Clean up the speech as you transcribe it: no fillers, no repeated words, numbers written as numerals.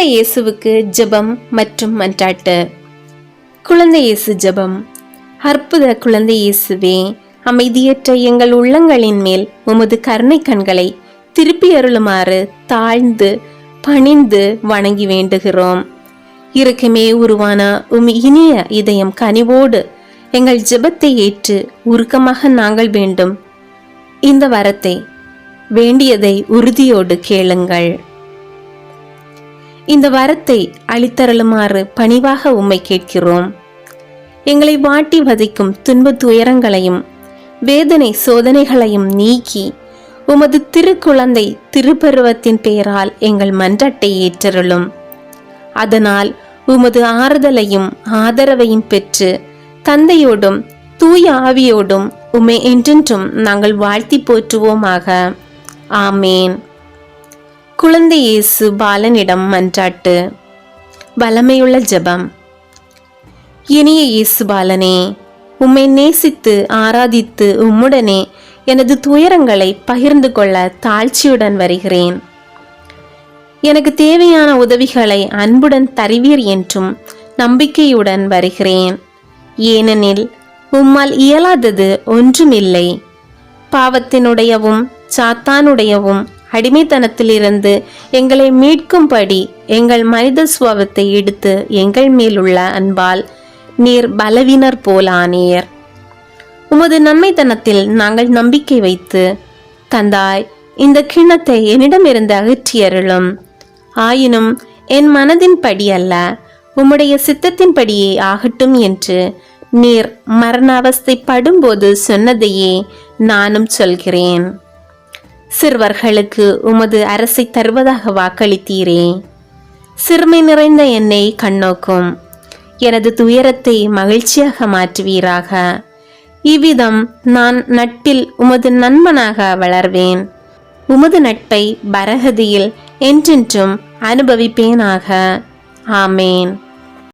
குழந்தை இயேசுவுக்கு ஜெபம் மற்றும் மன்றாட்டு. குழந்தை இயேசு ஜெபம். அற்புத குழந்தை இயேசுவே, அமைதியற்ற எங்கள் உள்ளங்களின் மேல் உமது கருணை கண்களை திருப்பி அருளுமாறு தாழ்ந்து பணிந்து வணங்கி வேண்டுகிறோம். இறுக்கமே உருவான இனிய இதயம் கனிவோடு எங்கள் ஜெபத்தை ஏற்று உருக்கமாக நாங்கள் வேண்டும் இந்த வரத்தை வேண்டியதை உறுதியோடு கேளுங்கள். இந்த வரத்தை அளித்தருளுமாறு பணிவாக உம்மை கேட்கிறோம். எங்களை வாட்டி வதைக்கும் துன்ப துயரங்களையும் வேதனை சோதனைகளையும் நீக்கி உமது திருக்குழந்தை திருப்பருவத்தின் பெயரால் எங்கள் மன்றாட்டை ஏற்றருளும். அதனால் உமது ஆறுதலையும் ஆதரவையும் பெற்று தந்தையோடும் தூய ஆவியோடும் உம்மை என்றென்றும் நாங்கள் வாழ்த்தி போற்றுவோமாக. ஆமேன். குழந்தை இயேசு பாலனிடம் மன்றாட்டு. வல்லமையுள்ள ஜெபம். இனிய இயேசு பாலனே, உம்மை நேசித்து ஆராதித்து உம்முடனே எனது துயரங்களை பகிர்ந்து கொள்ள தாழ்ச்சியுடன் வருகிறேன். எனக்கு தேவையான உதவிகளை அன்புடன் தருவீர் என்றும் நம்பிக்கையுடன் வருகிறேன். ஏனெனில் உம்மால் இயலாதது ஒன்றுமில்லை. பாவத்தினுடையவும் சாத்தானுடையவும் அடிமைத்தனத்திலிருந்து எங்களை மீட்கும்படி எங்கள் மனித சுபாவத்தை எடுத்து எங்கள் மேலுள்ள அன்பால் நீர் பலவீனர் போலானீர். உமது நன்மைத்தனத்தில் நாங்கள் நம்பிக்கை வைத்து தந்தாய் இந்த கிண்ணத்தை என்னிடமிருந்து அகற்றியருளும். ஆயினும் என் மனதின் படி அல்ல, உம்முடைய சித்தத்தின்படியே ஆகட்டும் என்று நீர் மரண அவஸ்தை படும்போது சொன்னதையே நானும் சொல்கிறேன். சிறுவர்களுக்கு உமது அரசை தருவதாக வாக்களித்தீரே. சிறுமை நிறைந்த என்னை கண்ணோக்கும். எனது துயரத்தை மகிழ்ச்சியாக மாற்றுவீராக. இவ்விதம் நான் நட்பில் உமது நண்பனாக வளர்வேன். உமது நட்பை பரகதியில் என்றென்றும் அனுபவிப்பேனாக. ஆமேன்.